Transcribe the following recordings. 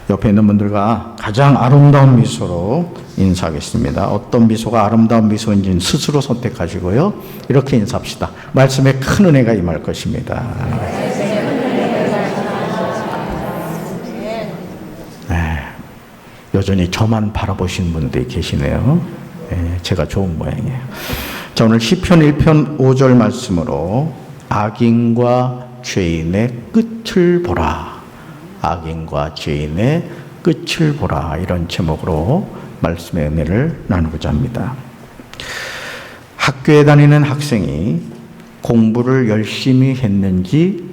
옆에 있는 분들과 가장 아름다운 미소로 인사하겠습니다. 어떤 미소가 아름다운 미소인지는 스스로 선택하시고요. 이렇게 인사합시다. 말씀에 큰 은혜가 임할 것입니다. 네, 여전히 저만 바라보시는 분들이 계시네요. 네, 제가 좋은 모양이에요. 자, 오늘 시편 1편 5절 말씀으로 악인과 죄인의 끝을 보라. 악인과 죄인의 끝을 보라. 이런 제목으로 말씀의 은혜를 나누고자 합니다. 학교에 다니는 학생이 공부를 열심히 했는지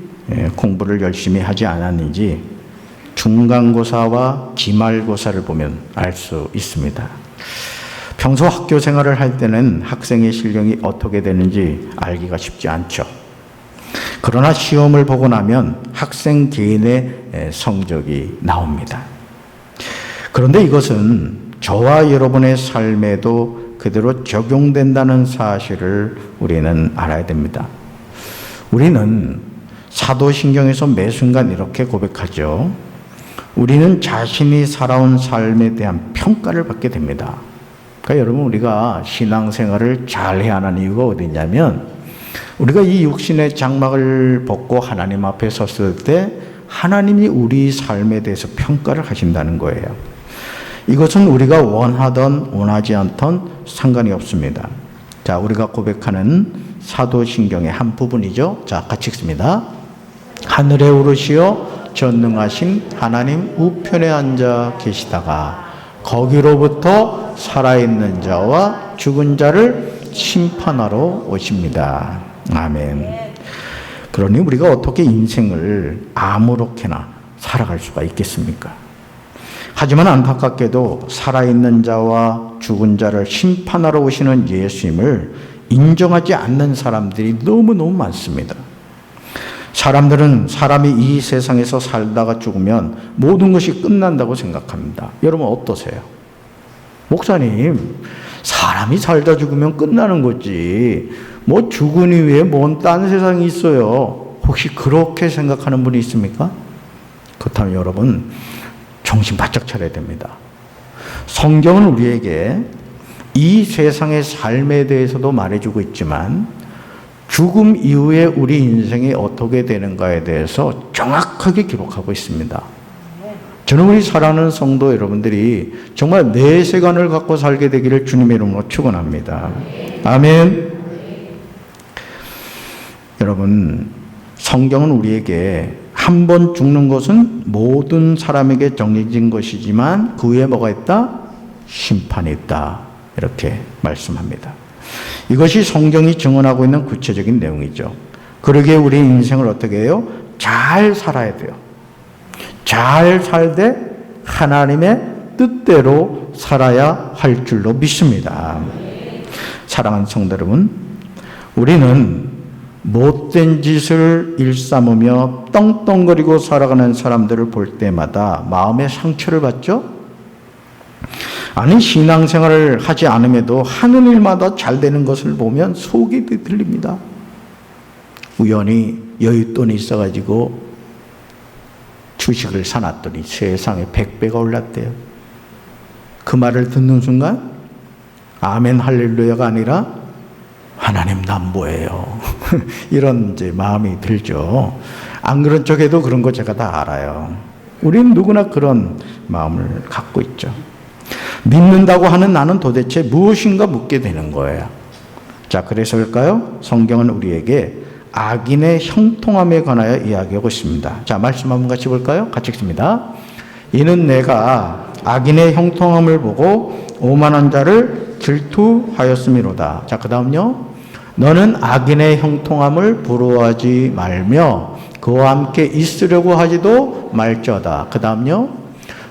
공부를 열심히 하지 않았는지 중간고사와 기말고사를 보면 알 수 있습니다. 평소 학교 생활을 할 때는 학생의 실력이 어떻게 되는지 알기가 쉽지 않죠. 그러나 시험을 보고 나면 학생 개인의 성적이 나옵니다. 그런데 이것은 저와 여러분의 삶에도 그대로 적용된다는 사실을 우리는 알아야 됩니다. 우리는 사도신경에서 매 순간 이렇게 고백하죠. 우리는 자신이 살아온 삶에 대한 평가를 받게 됩니다. 그러니까 여러분, 우리가 신앙생활을 잘해야 하는 이유가 어디 있냐면, 우리가 이 육신의 장막을 벗고 하나님 앞에 섰을 때 하나님이 우리 삶에 대해서 평가를 하신다는 거예요. 이것은 우리가 원하던 원하지 않던 상관이 없습니다. 자, 우리가 고백하는 사도신경의 한 부분이죠. 자, 같이 읽습니다. 하늘에 오르시어 전능하신 하나님 우편에 앉아 계시다가 거기로부터 살아있는 자와 죽은 자를 심판하러 오십니다. 아멘. 그러니 우리가 어떻게 인생을 아무렇게나 살아갈 수가 있겠습니까? 하지만 안타깝게도 살아있는 자와 죽은 자를 심판하러 오시는 예수님을 인정하지 않는 사람들이 너무너무 많습니다. 사람들은 사람이 이 세상에서 살다가 죽으면 모든 것이 끝난다고 생각합니다. 여러분 어떠세요? 목사님, 사람이 살다 죽으면 끝나는 거지. 뭐 죽은 이후에 뭔 딴 세상이 있어요. 혹시 그렇게 생각하는 분이 있습니까? 그렇다면 여러분, 정신 바짝 차려야 됩니다. 성경은 우리에게 이 세상의 삶에 대해서도 말해주고 있지만 죽음 이후에 우리 인생이 어떻게 되는가에 대해서 정확하게 기록하고 있습니다. 저는 우리 사랑하는 성도 여러분들이 정말 내 세관을 갖고 살게 되기를 주님의 이름으로 축원합니다. 아멘. 여러분, 성경은 우리에게 한 번 죽는 것은 모든 사람에게 정해진 것이지만 그 후에 뭐가 있다? 심판이 있다. 이렇게 말씀합니다. 이것이 성경이 증언하고 있는 구체적인 내용이죠. 그러기에 우리 인생을 어떻게 해요? 잘 살아야 돼요. 잘 살되 하나님의 뜻대로 살아야 할 줄로 믿습니다. 사랑하는 성도 여러분, 우리는 못된 짓을 일삼으며 떵떵거리고 살아가는 사람들을 볼 때마다 마음의 상처를 받죠? 아니, 신앙생활을 하지 않음에도 하는 일마다 잘 되는 것을 보면 속이 들립니다. 우연히 여윳돈이 있어가지고 주식을 사놨더니 세상에 100배가 올랐대요. 그 말을 듣는 순간 아멘 할렐루야가 아니라 하나님 난 뭐예요? 이런 이제 마음이 들죠. 안 그런 쪽에도 그런 거 제가 다 알아요. 우리는 누구나 그런 마음을 갖고 있죠. 믿는다고 하는 나는 도대체 무엇인가 묻게 되는 거예요. 자, 그래서일까요? 성경은 우리에게 악인의 형통함에 관하여 이야기하고 있습니다. 자, 말씀 한번 같이 볼까요? 같이 읽습니다. 이는 내가 악인의 형통함을 보고 오만한 자를 질투하였음이로다. 자, 그 다음요. 너는 악인의 형통함을 부러워하지 말며 그와 함께 있으려고 하지도 말지어다. 그 다음요.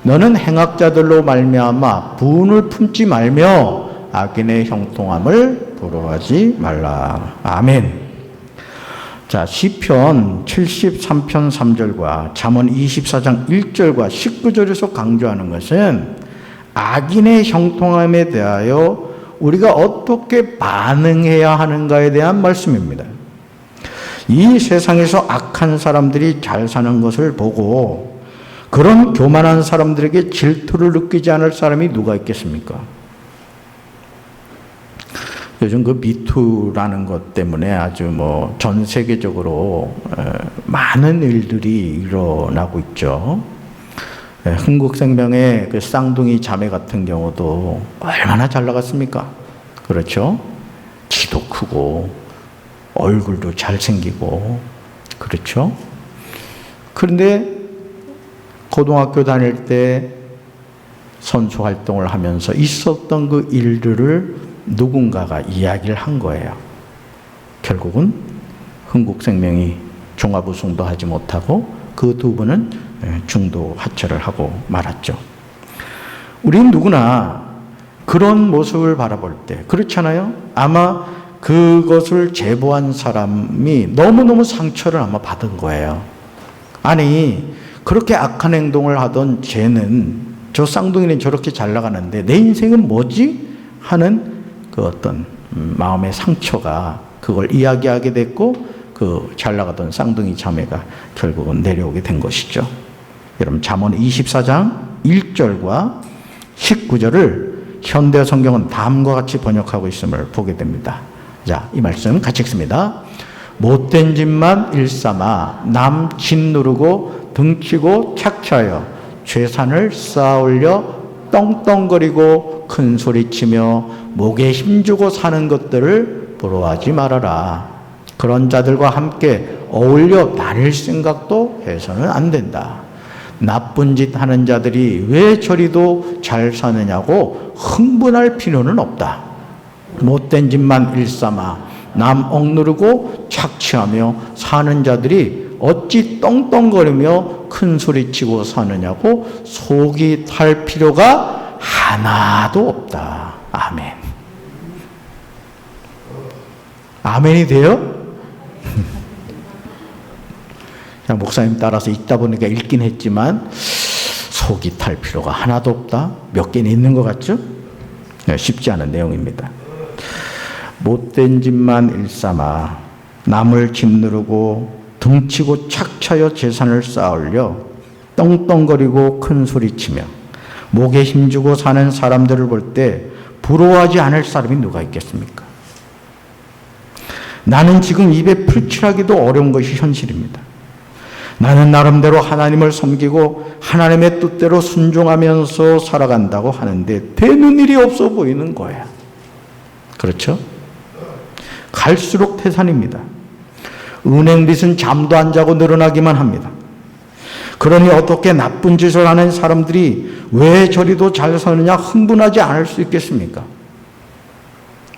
너는 행악자들로 말미암아 분을 품지 말며 악인의 형통함을 부러워하지 말라. 아멘. 자, 시편 73편 3절과 잠언 24장 1절과 19절에서 강조하는 것은 악인의 형통함에 대하여 우리가 어떻게 반응해야 하는가에 대한 말씀입니다. 이 세상에서 악한 사람들이 잘 사는 것을 보고 그런 교만한 사람들에게 질투를 느끼지 않을 사람이 누가 있겠습니까? 요즘 그 미투라는 것 때문에 아주 뭐 전 세계적으로 많은 일들이 일어나고 있죠. 흥국생명의 그 쌍둥이 자매 같은 경우도 얼마나 잘 나갔습니까? 그렇죠? 키도 크고 얼굴도 잘생기고 그렇죠? 그런데 고등학교 다닐 때 선수 활동을 하면서 있었던 그 일들을 누군가가 이야기를 한 거예요. 결국은 흥국생명이 종합우승도 하지 못하고 그 두 분은 중도 하차를 하고 말았죠. 우린 누구나 그런 모습을 바라볼 때 그렇잖아요. 아마 그것을 제보한 사람이 너무너무 상처를 아마 받은 거예요. 아니 그렇게 악한 행동을 하던 쟤는, 저 쌍둥이는 저렇게 잘 나가는데 내 인생은 뭐지? 하는 그 어떤 마음의 상처가 그걸 이야기하게 됐고 그 잘 나가던 쌍둥이 자매가 결국은 내려오게 된 것이죠. 여러분 잠언 24장 1절과 19절을 현대 성경은 다음과 같이 번역하고 있음을 보게 됩니다. 자, 이 말씀 같이 읽습니다. 못된 짓만 일삼아 남 짓누르고 등치고 착취하여 죄산을 쌓아올려 떵떵거리고 큰소리치며 목에 힘주고 사는 것들을 부러워하지 말아라. 그런 자들과 함께 어울려 다닐 생각도 해서는 안 된다. 나쁜 짓 하는 자들이 왜 저리도 잘 사느냐고 흥분할 필요는 없다. 못된 짓만 일삼아 남 억누르고 착취하며 사는 자들이 어찌 떵떵거리며 큰 소리치고 사느냐고 속이 탈 필요가 하나도 없다. 아멘. 아멘이 돼요? 그냥 목사님 따라서 읽다 보니까 읽긴 했지만 속이 탈 필요가 하나도 없다. 몇 개는 있는 것 같죠? 쉽지 않은 내용입니다. 못된 짓만 일삼아 남을 짓누르고 등치고 착취하여 재산을 쌓아올려 떵떵거리고 큰 소리치며 목에 힘주고 사는 사람들을 볼 때 부러워하지 않을 사람이 누가 있겠습니까? 나는 지금 입에 풀칠하기도 어려운 것이 현실입니다. 나는 나름대로 하나님을 섬기고 하나님의 뜻대로 순종하면서 살아간다고 하는데 되는 일이 없어 보이는 거야. 그렇죠? 갈수록 태산입니다. 은행빚은 잠도 안 자고 늘어나기만 합니다. 그러니 어떻게 나쁜 짓을 하는 사람들이 왜 저리도 잘 사느냐 흥분하지 않을 수 있겠습니까?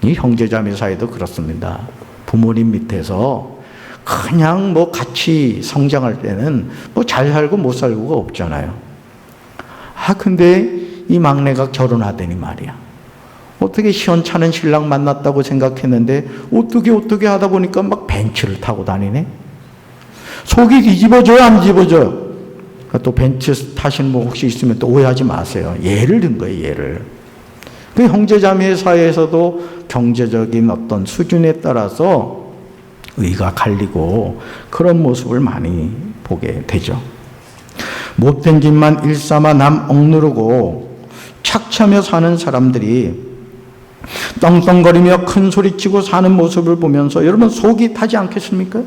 이 형제자매 사이도 그렇습니다. 부모님 밑에서 그냥 뭐 같이 성장할 때는 뭐 잘 살고 못 살고가 없잖아요. 근데 이 막내가 결혼하더니 말이야. 어떻게 시원찮은 신랑 만났다고 생각했는데 어떻게 하다 보니까 막 벤츠를 타고 다니네. 속이 뒤집어져요, 안 뒤집어져요? 또 벤츠 타신 분 혹시 있으면 또 오해하지 마세요. 예를 든 거예요, 예를. 그 형제자매 사이에서도 경제적인 어떤 수준에 따라서 의가 갈리고 그런 모습을 많이 보게 되죠. 못된 짓만 일삼아 남 억누르고 착취하며 사는 사람들이 떵떵거리며 큰 소리치고 사는 모습을 보면서 여러분 속이 타지 않겠습니까?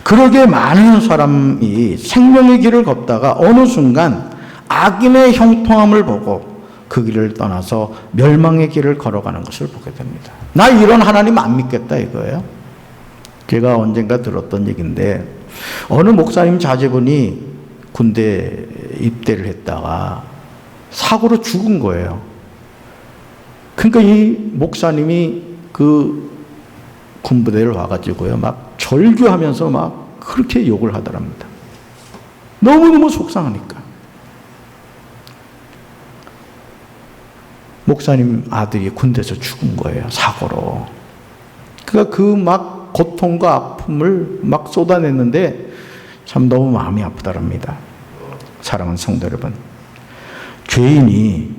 그러게 많은 사람이 생명의 길을 걷다가 어느 순간 악인의 형통함을 보고 그 길을 떠나서 멸망의 길을 걸어가는 것을 보게 됩니다. 나 이런 하나님 안 믿겠다 이거예요. 제가 언젠가 들었던 얘기인데 어느 목사님 자제분이 군대 입대를 했다가 사고로 죽은 거예요. 그러니까 이 목사님이 그 군부대를 와가지고요 막 절규하면서 막 그렇게 욕을 하더랍니다. 너무너무 속상하니까. 목사님 아들이 군대에서 죽은 거예요, 사고로. 그러니까 그 막 고통과 아픔을 막 쏟아냈는데 참 너무 마음이 아프더랍니다. 사랑하는 성도 여러분, 죄인이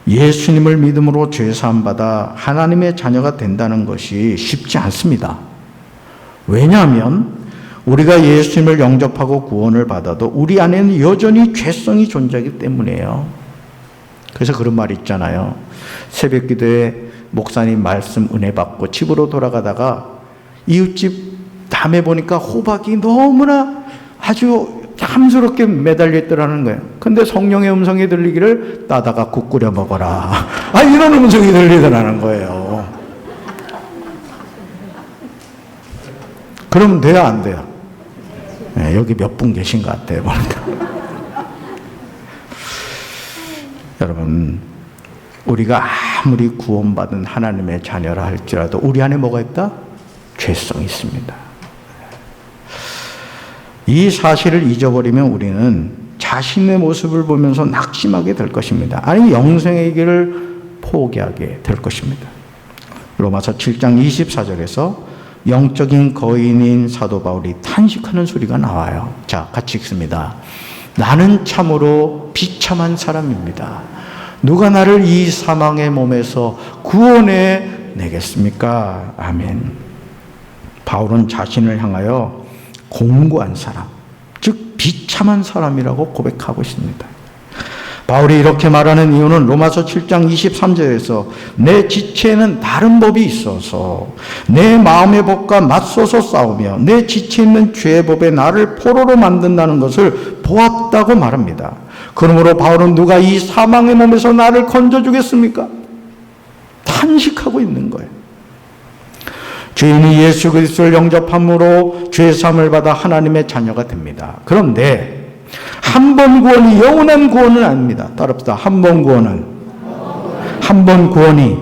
예수님을 믿음으로 죄사함 받아 하나님의 자녀가 된다는 것이 쉽지 않습니다. 왜냐하면 우리가 예수님을 영접하고 구원을 받아도 우리 안에는 여전히 죄성이 존재하기 때문이에요. 그래서 그런 말이 있잖아요. 새벽 기도에 목사님 말씀 은혜 받고 집으로 돌아가다가 이웃집 담에 보니까 호박이 너무나 아주 탐스럽게 매달려 있더라는 거예요. 근데 성령의 음성이 들리기를 따다가 국 끓여 먹어라. 이런 음성이 들리더라는 거예요. 그러면 돼요, 안 돼요? 네, 여기 몇 분 계신 것 같아요, 보니까. 여러분, 우리가 아무리 구원받은 하나님의 자녀라 할지라도 우리 안에 뭐가 있다? 죄성이 있습니다. 이 사실을 잊어버리면 우리는 자신의 모습을 보면서 낙심하게 될 것입니다. 아니, 영생의 길을 포기하게 될 것입니다. 로마서 7장 24절에서 영적인 거인인 사도 바울이 탄식하는 소리가 나와요. 자, 같이 읽습니다. 나는 참으로 비참한 사람입니다. 누가 나를 이 사망의 몸에서 구원해 내겠습니까? 아멘. 바울은 자신을 향하여 공고한 사람, 즉 비참한 사람이라고 고백하고 있습니다. 바울이 이렇게 말하는 이유는 로마서 7장 23절에서 내 지체에는 다른 법이 있어서 내 마음의 법과 맞서서 싸우며 내 지체에 있는 죄의 법에 나를 포로로 만든다는 것을 보았다고 말합니다. 그러므로 바울은 누가 이 사망의 몸에서 나를 건져주겠습니까? 탄식하고 있는 거예요. 죄인이 예수 그리스도를 영접함으로 죄사함을 받아 하나님의 자녀가 됩니다. 그런데 한 번 구원이 영원한 구원은 아닙니다. 따릅시다. 한 번 구원은, 한 번 구원이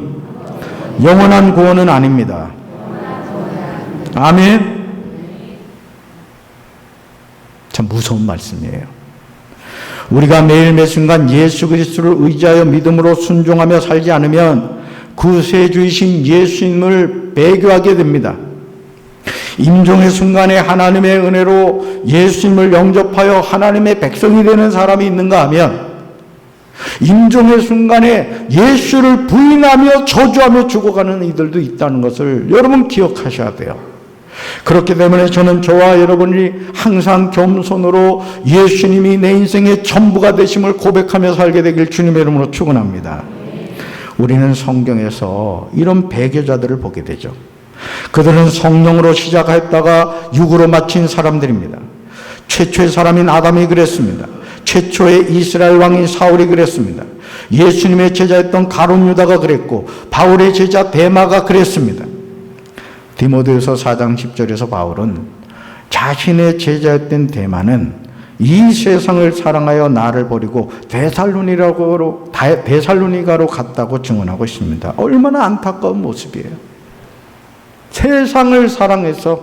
영원한 구원은 아닙니다. 아멘. 참 무서운 말씀이에요. 우리가 매일 매 순간 예수 그리스도를 의지하여 믿음으로 순종하며 살지 않으면 구세주이신 예수님을 배교하게 됩니다. 임종의 순간에 하나님의 은혜로 예수님을 영접하여 하나님의 백성이 되는 사람이 있는가 하면 임종의 순간에 예수를 부인하며 저주하며 죽어가는 이들도 있다는 것을 여러분 기억하셔야 돼요. 그렇기 때문에 저는 저와 여러분이 항상 겸손으로 예수님이 내 인생의 전부가 되심을 고백하며 살게 되길 주님의 이름으로 축원합니다. 우리는 성경에서 이런 배교자들을 보게 되죠. 그들은 성령으로 시작했다가 육으로 마친 사람들입니다. 최초의 사람인 아담이 그랬습니다. 최초의 이스라엘 왕인 사울이 그랬습니다. 예수님의 제자였던 가룟 유다가 그랬고 바울의 제자 데마가 그랬습니다. 디모데후서 4장 10절에서 바울은 자신의 제자였던 데마는 이 세상을 사랑하여 나를 버리고 데살로니가로 갔다고 증언하고 있습니다. 얼마나 안타까운 모습이에요. 세상을 사랑해서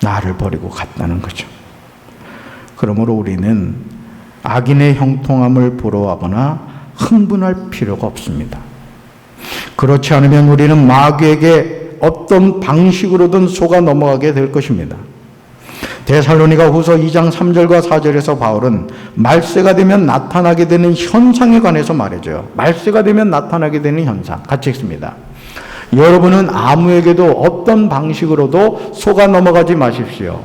나를 버리고 갔다는 거죠. 그러므로 우리는 악인의 형통함을 부러워하거나 흥분할 필요가 없습니다. 그렇지 않으면 우리는 마귀에게 어떤 방식으로든 속아 넘어가게 될 것입니다. 데살로니가 후서 2장 3절과 4절에서 바울은 말세가 되면 나타나게 되는 현상에 관해서 말해줘요. 말세가 되면 나타나게 되는 현상. 같이 읽습니다. 여러분은 아무에게도 어떤 방식으로도 속아 넘어가지 마십시오.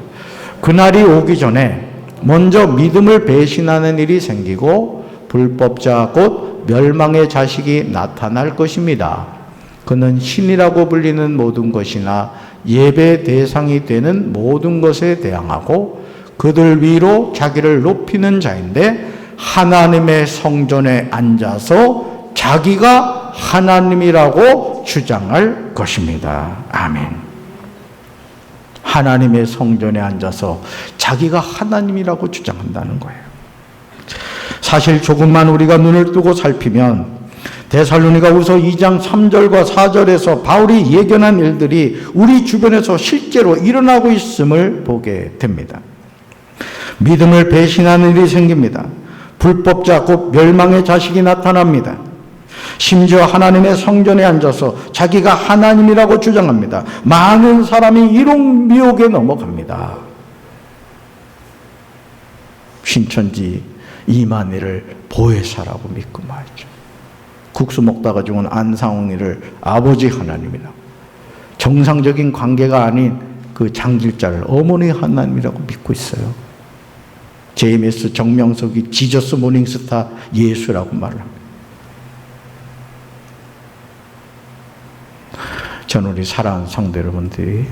그날이 오기 전에 먼저 믿음을 배신하는 일이 생기고 불법자 곧 멸망의 자식이 나타날 것입니다. 그는 신이라고 불리는 모든 것이나 예배 대상이 되는 모든 것에 대항하고 그들 위로 자기를 높이는 자인데 하나님의 성전에 앉아서 자기가 하나님이라고 주장할 것입니다. 아멘. 하나님의 성전에 앉아서 자기가 하나님이라고 주장한다는 거예요. 사실 조금만 우리가 눈을 뜨고 살피면 데살로니가 후서 2장 3절과 4절에서 바울이 예견한 일들이 우리 주변에서 실제로 일어나고 있음을 보게 됩니다. 믿음을 배신하는 일이 생깁니다. 불법자 곧 멸망의 자식이 나타납니다. 심지어 하나님의 성전에 앉아서 자기가 하나님이라고 주장합니다. 많은 사람이 이런 미혹에 넘어갑니다. 신천지 이만희를 보혜사라고 믿고 말이죠. 국수 먹다가 죽은 안상홍이를 아버지 하나님이라고, 정상적인 관계가 아닌 그 장길자를 어머니 하나님이라고 믿고 있어요. JMS 정명석이 지저스 모닝스타 예수라고 말을 합니다. 저는 우리 사랑하는 성도 여러분들이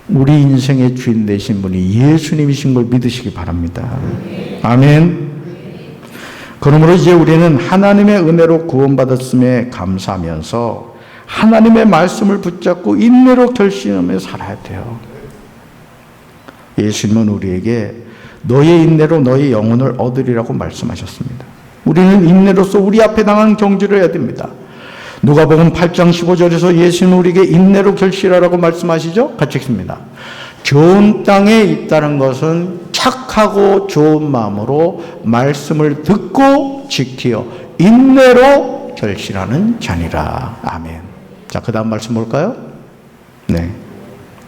우리 인생의 주인 되신 분이 예수님이신 걸 믿으시기 바랍니다. 아멘. 그러므로 이제 우리는 하나님의 은혜로 구원받았음에 감사하면서 하나님의 말씀을 붙잡고 인내로 결심하며 살아야 돼요. 예수님은 우리에게 너의 인내로 너의 영혼을 얻으리라고 말씀하셨습니다. 우리는 인내로서 우리 앞에 당한 경주를 해야 됩니다. 누가복음 8장 15절에서 예수는 우리에게 인내로 결실하라고 말씀하시죠? 같이 읽습니다. 좋은 땅에 있다는 것은 착하고 좋은 마음으로 말씀을 듣고 지키어 인내로 결실하는 자니라. 아멘. 자, 그 다음 말씀 볼까요? 네.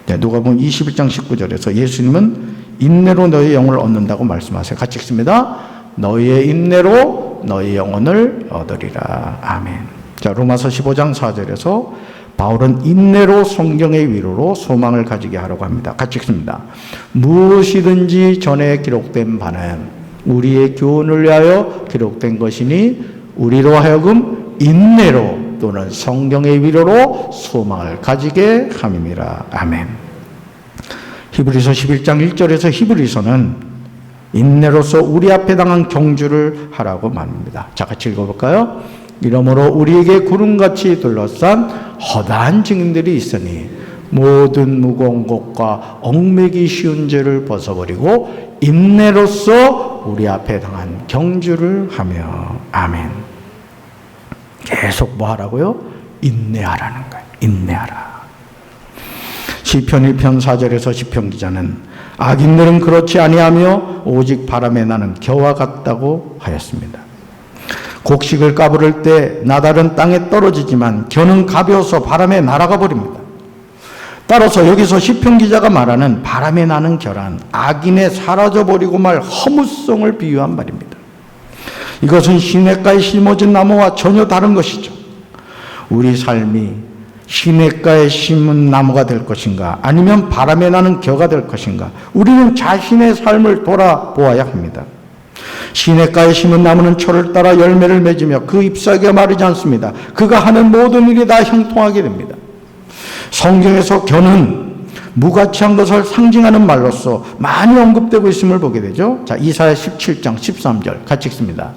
누가복음 21장 19절에서 예수님은 인내로 너의 영혼을 얻는다고 말씀하세요. 같이 읽습니다. 너희의 인내로 너희 영혼을 얻으리라. 아멘. 자, 로마서 15장 4절에서 바울은 인내로 성경의 위로로 소망을 가지게 하라고 합니다. 같이 읽습니다. 무엇이든지 전에 기록된 바는 우리의 교훈을 위하여 기록된 것이니 우리로 하여금 인내로 또는 성경의 위로로 소망을 가지게 함이니라. 아멘. 히브리서 11장 1절에서 히브리서는 인내로서 우리 앞에 당한 경주를 하라고 말합니다. 자, 같이 읽어볼까요? 이러므로 우리에게 구름같이 둘러싼 허다한 증인들이 있으니 모든 무거운 것과 얽매기 쉬운 죄를 벗어버리고 인내로서 우리 앞에 당한 경주를 하며. 아멘. 계속 뭐 하라고요? 인내하라는 거예요. 인내하라. 시편 1편 4절에서 시편 기자는 악인들은 그렇지 아니하며 오직 바람에 나는 겨와 같다고 하였습니다. 곡식을 까부를 때 나달은 땅에 떨어지지만 겨는 가벼워서 바람에 날아가 버립니다. 따라서 여기서 시편 기자가 말하는 바람에 나는 겨란 악인의 사라져버리고 말 허무성을 비유한 말입니다. 이것은 시냇가에 심어진 나무와 전혀 다른 것이죠. 우리 삶이 시냇가에 심은 나무가 될 것인가 아니면 바람에 나는 겨가 될 것인가 우리는 자신의 삶을 돌아보아야 합니다. 시냇가에 심은 나무는 철을 따라 열매를 맺으며 그 잎사귀가 마르지 않습니다. 그가 하는 모든 일이 다 형통하게 됩니다. 성경에서 겨는 무가치한 것을 상징하는 말로서 많이 언급되고 있음을 보게 되죠. 자, 이사야 17장 13절 같이 읽습니다.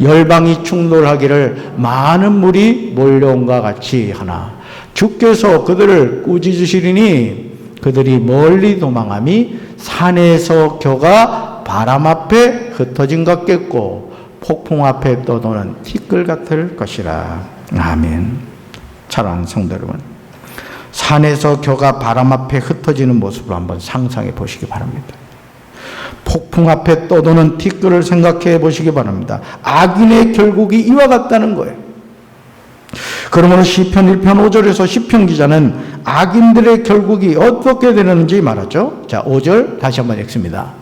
열방이 충돌하기를 많은 물이 몰려온과 같이 하나 주께서 그들을 꾸짖으시리니 그들이 멀리 도망함이 산에서 겨가 바람 앞에 흩어진 것 같겠고 폭풍 앞에 떠도는 티끌 같을 것이라. 아멘. 사랑하는 성도 여러분, 산에서 겨가 바람 앞에 흩어지는 모습을 한번 상상해 보시기 바랍니다. 폭풍 앞에 떠도는 티끌을 생각해 보시기 바랍니다. 악인의 결국이 이와 같다는 거예요. 그러므로 시편 1편 5절에서 시편 기자는 악인들의 결국이 어떻게 되는지 말하죠. 자, 5절 다시 한번 읽습니다.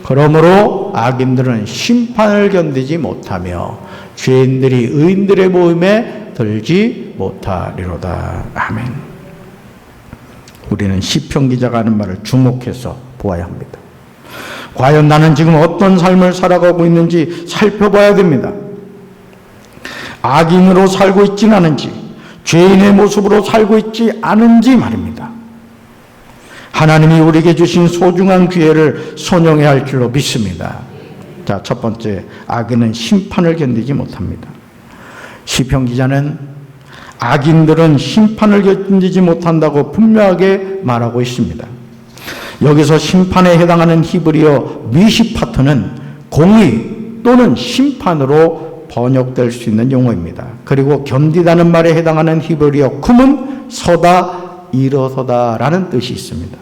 그러므로 악인들은 심판을 견디지 못하며 죄인들이 의인들의 모임에 들지 못하리로다. 아멘. 우리는 시편 기자가 하는 말을 주목해서 보아야 합니다. 과연 나는 지금 어떤 삶을 살아가고 있는지 살펴봐야 됩니다. 악인으로 살고 있지는 않은지, 죄인의 모습으로 살고 있지 않은지 말입니다. 하나님이 우리에게 주신 소중한 기회를 손용해야 할 줄로 믿습니다. 자, 첫 번째, 악인은 심판을 견디지 못합니다. 시편 기자는 악인들은 심판을 견디지 못한다고 분명하게 말하고 있습니다. 여기서 심판에 해당하는 히브리어 미시파트는 공의 또는 심판으로 번역될 수 있는 용어입니다. 그리고 견디다는 말에 해당하는 히브리어 쿰은 서다, 일어서다라는 뜻이 있습니다.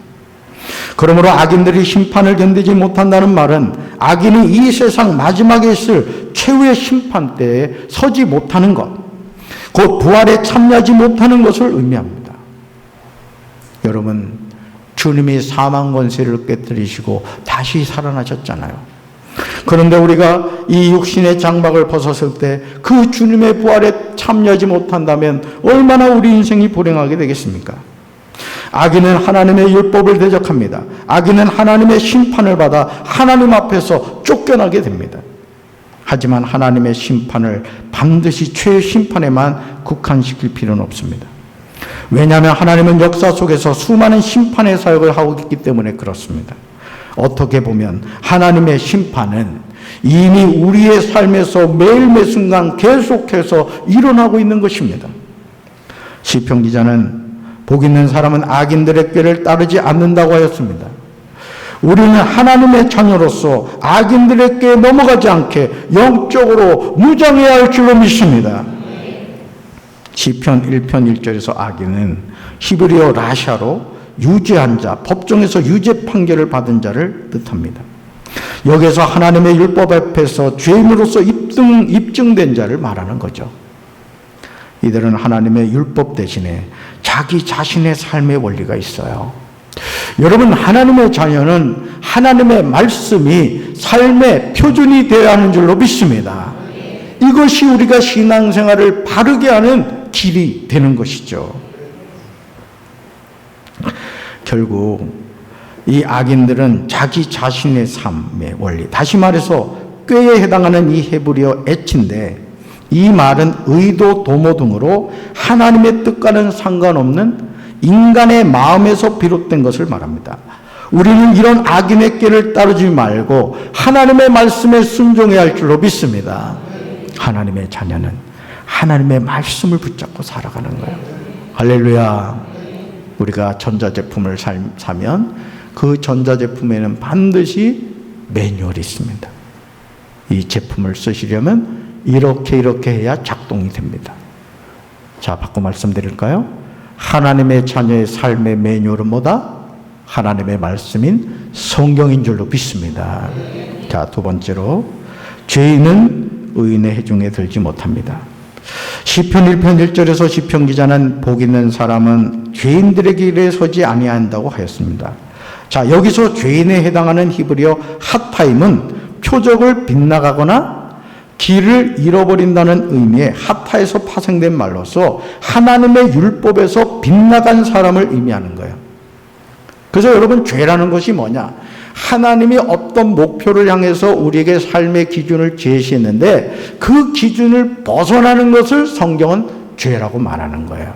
그러므로 악인들이 심판을 견디지 못한다는 말은 악인이 이 세상 마지막에 있을 최후의 심판 때에 서지 못하는 것, 곧 부활에 참여하지 못하는 것을 의미합니다. 여러분, 주님이 사망 권세를 깨뜨리시고 다시 살아나셨잖아요. 그런데 우리가 이 육신의 장막을 벗었을 때 그 주님의 부활에 참여하지 못한다면 얼마나 우리 인생이 불행하게 되겠습니까? 악인은 하나님의 율법을 대적합니다. 악인은 하나님의 심판을 받아 하나님 앞에서 쫓겨나게 됩니다. 하지만 하나님의 심판을 반드시 죄의 심판에만 국한시킬 필요는 없습니다. 왜냐하면 하나님은 역사 속에서 수많은 심판의 사역을 하고 있기 때문에 그렇습니다. 어떻게 보면 하나님의 심판은 이미 우리의 삶에서 매일 매 순간 계속해서 일어나고 있는 것입니다. 시편 기자는 복 있는 사람은 악인들의 꾀를 따르지 않는다고 하였습니다. 우리는 하나님의 자녀로서 악인들의 꾀에 넘어가지 않게 영적으로 무장해야 할 줄로 믿습니다. 시편 1편 1절에서 악인은 히브리어 라샤로 유죄한 자, 법정에서 유죄 판결을 받은 자를 뜻합니다. 여기서 하나님의 율법 앞에서 죄인으로서 입증된 자를 말하는 거죠. 이들은 하나님의 율법 대신에 자기 자신의 삶의 원리가 있어요. 여러분, 하나님의 자녀는 하나님의 말씀이 삶의 표준이 되어야 하는 줄로 믿습니다. 이것이 우리가 신앙생활을 바르게 하는 길이 되는 것이죠. 결국 이 악인들은 자기 자신의 삶의 원리, 다시 말해서 꾀에 해당하는 이 헤브리어 에치인데, 이 말은 의도, 도모 등으로 하나님의 뜻과는 상관없는 인간의 마음에서 비롯된 것을 말합니다. 우리는 이런 악인의 꾀를 따르지 말고 하나님의 말씀에 순종해야 할 줄로 믿습니다. 하나님의 자녀는 하나님의 말씀을 붙잡고 살아가는 거예요. 할렐루야. 우리가 전자제품을 사면 그 전자제품에는 반드시 매뉴얼이 있습니다. 이 제품을 쓰시려면 이렇게 해야 작동이 됩니다. 자, 바꿔 말씀드릴까요? 하나님의 자녀의 삶의 매뉴얼은 뭐다? 하나님의 말씀인 성경인 줄로 믿습니다. 자, 두 번째로 죄인은 의인의 해중에 들지 못합니다. 시편 1편 1절에서 시편 기자는 복 있는 사람은 죄인들의 길에 서지 아니한다고 하였습니다. 자, 여기서 죄인에 해당하는 히브리어 핫타임은 표적을 빗나가거나 길을 잃어버린다는 의미의 핫타에서 파생된 말로서 하나님의 율법에서 빗나간 사람을 의미하는 거예요. 그래서 여러분, 죄라는 것이 뭐냐? 하나님이 어떤 목표를 향해서 우리에게 삶의 기준을 제시했는데 그 기준을 벗어나는 것을 성경은 죄라고 말하는 거예요.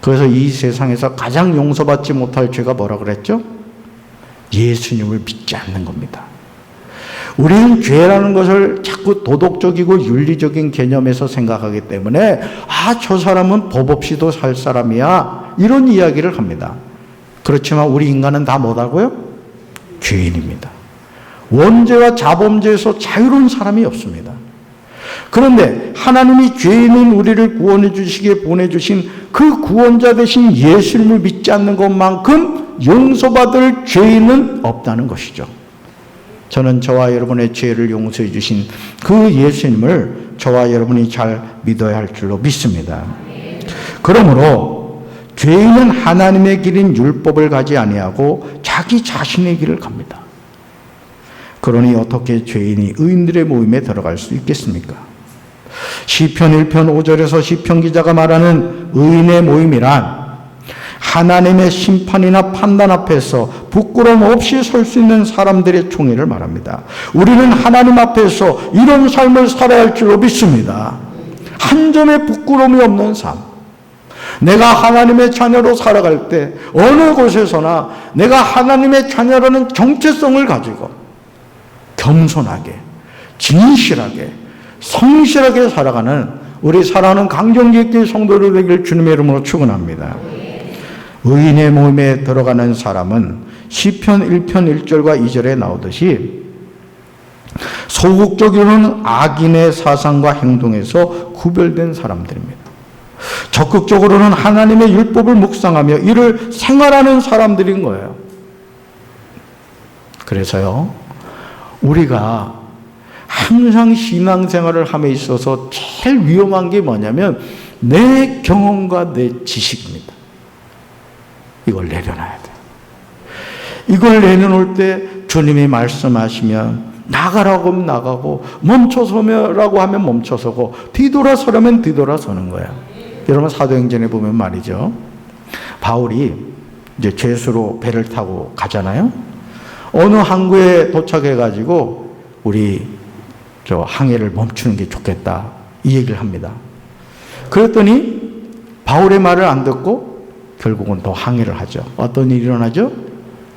그래서 이 세상에서 가장 용서받지 못할 죄가 뭐라 그랬죠? 예수님을 믿지 않는 겁니다. 우리는 죄라는 것을 자꾸 도덕적이고 윤리적인 개념에서 생각하기 때문에 저 사람은 법 없이도 살 사람이야, 이런 이야기를 합니다. 그렇지만 우리 인간은 다 뭐라고요? 죄인입니다. 원죄와 자범죄에서 자유로운 사람이 없습니다. 그런데 하나님이 죄인인 우리를 구원해 주시기에 보내주신 그 구원자 되신 예수님을 믿지 않는 것만큼 용서받을 죄인은 없다는 것이죠. 저는 저와 여러분의 죄를 용서해 주신 그 예수님을 저와 여러분이 잘 믿어야 할 줄로 믿습니다. 그러므로 죄인은 하나님의 길인 율법을 가지 아니하고 자기 자신의 길을 갑니다. 그러니 어떻게 죄인이 의인들의 모임에 들어갈 수 있겠습니까? 시편 1편 5절에서 시편 기자가 말하는 의인의 모임이란 하나님의 심판이나 판단 앞에서 부끄러움 없이 설 수 있는 사람들의 총회를 말합니다. 우리는 하나님 앞에서 이런 삶을 살아야 할 줄로 믿습니다. 한 점의 부끄러움이 없는 삶. 내가 하나님의 자녀로 살아갈 때 어느 곳에서나 내가 하나님의 자녀라는 정체성을 가지고 겸손하게, 진실하게, 성실하게 살아가는 우리 사랑하는 강정기의 성도들 되길 주님의 이름으로 축원합니다. 의인의 모임에 들어가는 사람은 시편 1편 1절과 2절에 나오듯이 소극적으로는 악인의 사상과 행동에서 구별된 사람들입니다. 적극적으로는 하나님의 율법을 묵상하며 이를 생활하는 사람들인 거예요. 그래서요, 우리가 항상 신앙생활을 함에 있어서 제일 위험한 게 뭐냐면 내 경험과 내 지식입니다. 이걸 내려놔야 돼요. 이걸 내려놓을 때 주님이 말씀하시면 나가라고 하면 나가고, 멈춰서라고 하면 멈춰서고, 뒤돌아서라면 뒤돌아서는 거야. 여러분, 사도행전에 보면 말이죠. 바울이 이제 죄수로 배를 타고 가잖아요. 어느 항구에 도착해가지고, 우리 저 항해를 멈추는 게 좋겠다. 이 얘기를 합니다. 그랬더니, 바울의 말을 안 듣고, 결국은 또 항해를 하죠. 어떤 일이 일어나죠?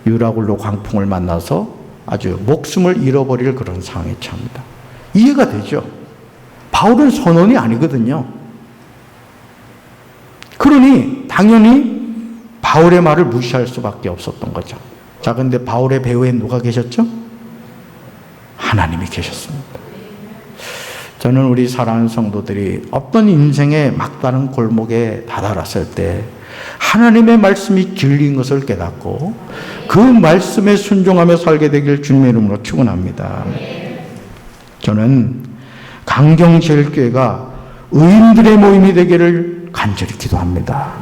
유라굴로 광풍을 만나서 아주 목숨을 잃어버릴 그런 상황에 처합니다. 이해가 되죠? 바울은 선원이 아니거든요. 그러니 당연히 바울의 말을 무시할 수밖에 없었던 거죠. 자, 근데 바울의 배후에 누가 계셨죠? 하나님이 계셨습니다. 저는 우리 사랑하는 성도들이 어떤 인생의 막다른 골목에 다다랐을 때 하나님의 말씀이 진리인 것을 깨닫고 그 말씀에 순종하며 살게 되길 주님의 이름으로 축원합니다. 저는 강경제일교회가 의인들의 모임이 되기를 간절히 기도합니다.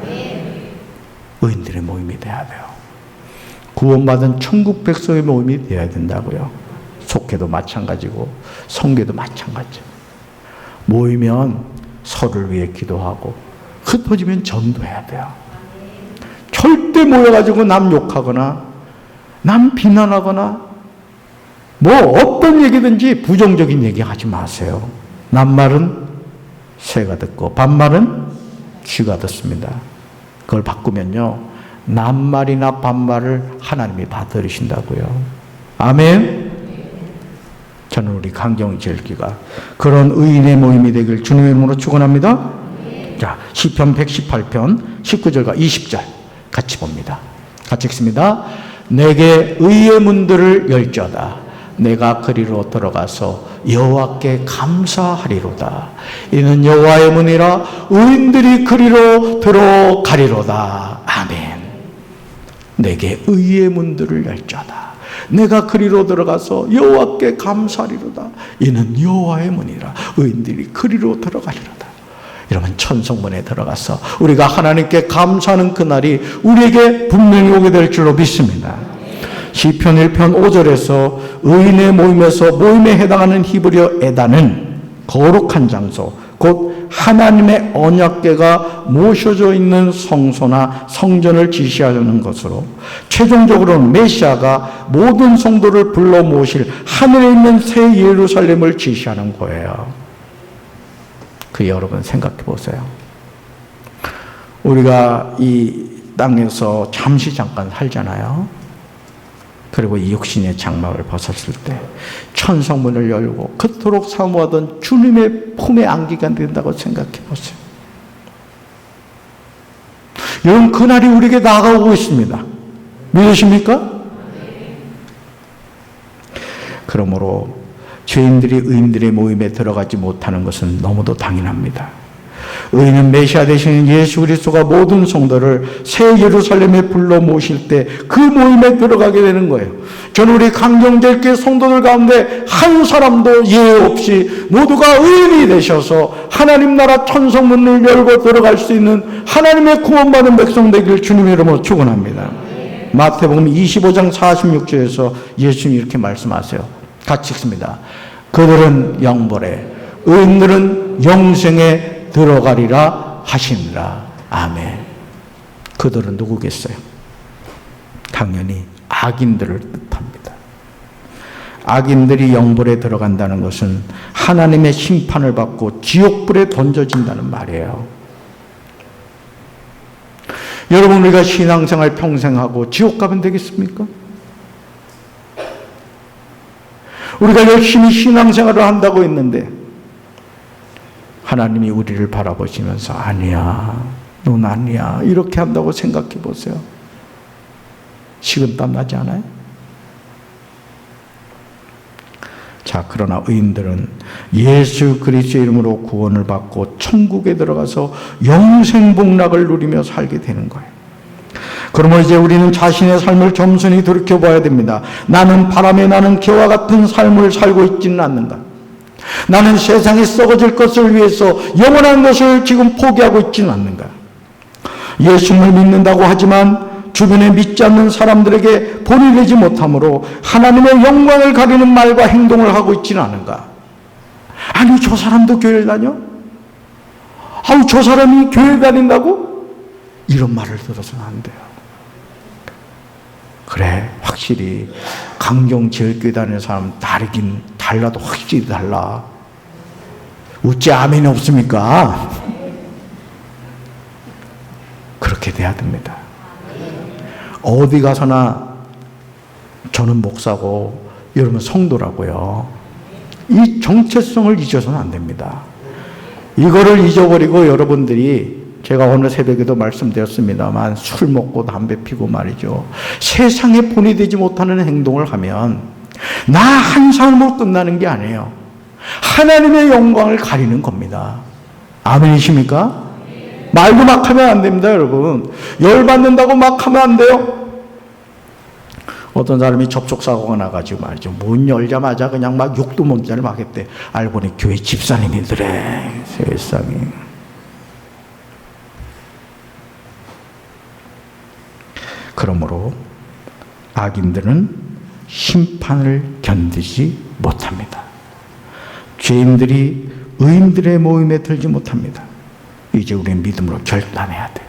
의인들의 모임이 돼야 돼요. 구원받은 천국 백성의 모임이 되어야 된다고요. 속회도 마찬가지고 성교도 마찬가지죠. 모이면 서로를 위해 기도하고 흩어지면 전도해야 돼요. 절대 모여가지고 남 욕하거나 남 비난하거나 뭐 어떤 얘기든지 부정적인 얘기 하지 마세요. 남말은 새가 듣고 반말은 쥐가 듣습니다. 그걸 바꾸면요, 남말이나 반말을 하나님이 다 들으신다고요. 아멘. 저는 우리 강경제일교회가 그런 의인의 모임이 되길 주님의 이름으로 축원합니다. 자, 시편 118편 19절과 20절 같이 봅니다. 같이 읽습니다. 내게 의의 문들을 열자다. 내가 그리로 들어가서 여호와께 감사하리로다. 이는 여호와의 문이라 의인들이 그리로 들어가리로다. 아멘. 내게 의의 문들을 열자다. 내가 그리로 들어가서 여호와께 감사하리로다. 이는 여호와의 문이라 의인들이 그리로 들어가리로다. 여러분, 천성문에 들어가서 우리가 하나님께 감사하는 그날이 우리에게 분명히 오게 될 줄로 믿습니다. 시편 1편 5절에서 의인의 모임에서 모임에 해당하는 히브리어 에단은 거룩한 장소, 곧 하나님의 언약궤가 모셔져 있는 성소나 성전을 지시하는 것으로, 최종적으로는 메시아가 모든 성도를 불러 모실 하늘에 있는 새 예루살렘을 지시하는 거예요. 그 여러분 생각해 보세요. 우리가 이 땅에서 잠깐 살잖아요. 그리고 이 육신의 장막을 벗었을 때 천성문을 열고 그토록 사모하던 주님의 품에 안기가 된다고 생각해 보세요. 여러분, 그날이 우리에게 다가오고 있습니다. 믿으십니까? 그러므로 죄인들이 의인들의 모임에 들어가지 못하는 것은 너무도 당연합니다. 의인은 메시아 되시는 예수 그리스도가 모든 성도를 새 예루살렘에 불러 모실 때 그 모임에 들어가게 되는 거예요. 저는 우리 강경제일교회 성도들 가운데 한 사람도 예외 없이 모두가 의인이 되셔서 하나님 나라 천성문을 열고 들어갈 수 있는 하나님의 구원받은 백성 되길 주님의 이름으로 축원합니다. 마태복음 25장 46절에서 예수님이 이렇게 말씀하세요. 같이 읽습니다. 그들은 영벌에, 의인들은 영생에 들어가리라 하시니라. 아멘. 그들은 누구겠어요? 당연히 악인들을 뜻합니다. 악인들이 영벌에 들어간다는 것은 하나님의 심판을 받고 지옥불에 던져진다는 말이에요. 여러분, 우리가 신앙생활 평생 하고 지옥 가면 되겠습니까? 우리가 열심히 신앙생활을 한다고 했는데 하나님이 우리를 바라보시면서 아니야, 넌 아니야, 이렇게 한다고 생각해 보세요. 식은땀 나지 않아요? 자, 그러나 의인들은 예수 그리스도의 이름으로 구원을 받고 천국에 들어가서 영생복락을 누리며 살게 되는 거예요. 그러면 이제 우리는 자신의 삶을 겸손히 돌이켜봐야 됩니다. 나는 바람에 나는 개와 같은 삶을 살고 있지는 않는가? 나는 세상에 썩어질 것을 위해서 영원한 것을 지금 포기하고 있지는 않는가? 예수님을 믿는다고 하지만 주변에 믿지 않는 사람들에게 본이 되지 못하므로 하나님의 영광을 가리는 말과 행동을 하고 있지는 않은가? 아니, 저 사람도 교회를 다녀? 아우, 저 사람이 교회 다닌다고? 이런 말을 들어서는 안 돼요. 그래, 확실히 강경제일교회 다니는 사람 다르긴 달라도 확실히 달라. 웃지 아멘이 없습니까? 그렇게 돼야 됩니다. 어디 가서나 저는 목사고 여러분 성도라고요. 이 정체성을 잊어서는 안 됩니다. 이거를 잊어버리고 여러분들이, 제가 오늘 새벽에도 말씀드렸습니다만, 술 먹고 담배 피고 말이죠, 세상에 본이 되지 못하는 행동을 하면 나 한 삶으로 끝나는 게 아니에요. 하나님의 영광을 가리는 겁니다. 아멘이십니까? 말도 막 하면 안 됩니다, 여러분. 열받는다고 막 하면 안 돼요. 어떤 사람이 접촉사고가 나가지고 말이죠, 문 열자마자 그냥 막 욕도 못자를 막 했대. 알고 보니 교회 집사님이더래. 세상에. 그러므로 악인들은 심판을 견디지 못합니다. 죄인들이 의인들의 모임에 들지 못합니다. 이제 우리는 믿음으로 결단해야 돼요.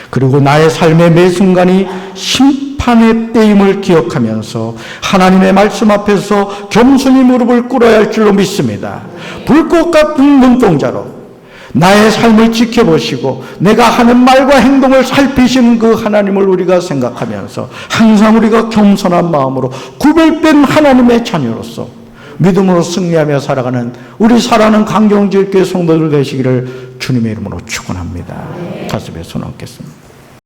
그리고 나의 삶의 매 순간이 심판의 때임을 기억하면서 하나님의 말씀 앞에서 겸손히 무릎을 꿇어야 할 줄로 믿습니다. 불꽃 같은 눈동자로 나의 삶을 지켜보시고 내가 하는 말과 행동을 살피시는 그 하나님을 우리가 생각하면서 항상 우리가 겸손한 마음으로 구별된 하나님의 자녀로서 믿음으로 승리하며 살아가는 우리 사랑하는 강경제일교회 성도들 되시기를 주님의 이름으로 축원합니다. 가슴에 손 얹겠습니다.